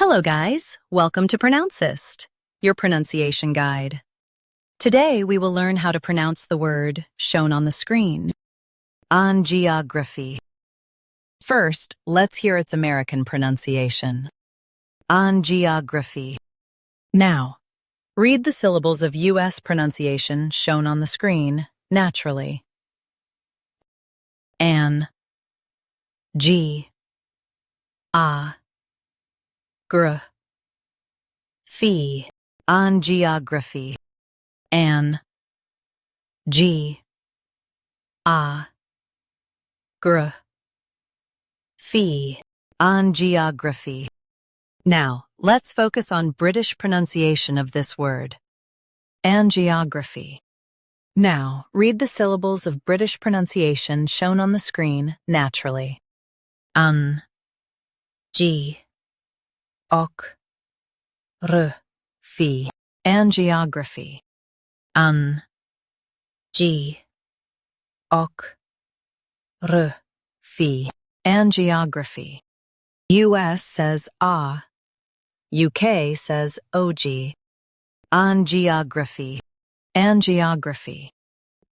Hello guys, welcome to Pronouncist, your pronunciation guide. Today we will learn how to pronounce the word shown on the screen, angiography. First, let's hear its American pronunciation. Angiography. Now, read the syllables of U.S. pronunciation shown on the screen naturally. An, G, A, gr, phi, angiography. An, G, A, gr, phi, angiography. Now, let's focus on British pronunciation of this word. Angiography. Now, read the syllables of British pronunciation shown on the screen naturally. An, G, ok, r, phi, angiography. An, G, ok, r, phi, angiography. US says ah, UK says OG. Angiography. Angiography.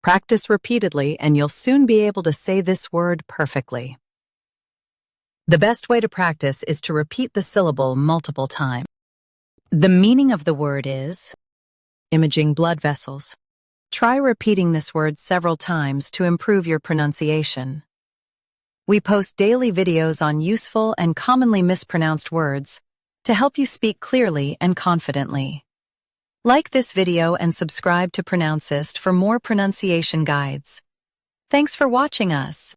Practice repeatedly and you'll soon be able to say this word perfectly. The best way to practice is to repeat the syllable multiple times. The meaning of the word is imaging blood vessels. Try repeating this word several times to improve your pronunciation. We post daily videos on useful and commonly mispronounced words to help you speak clearly and confidently. Like this video and subscribe to Pronouncist for more pronunciation guides. Thanks for watching us.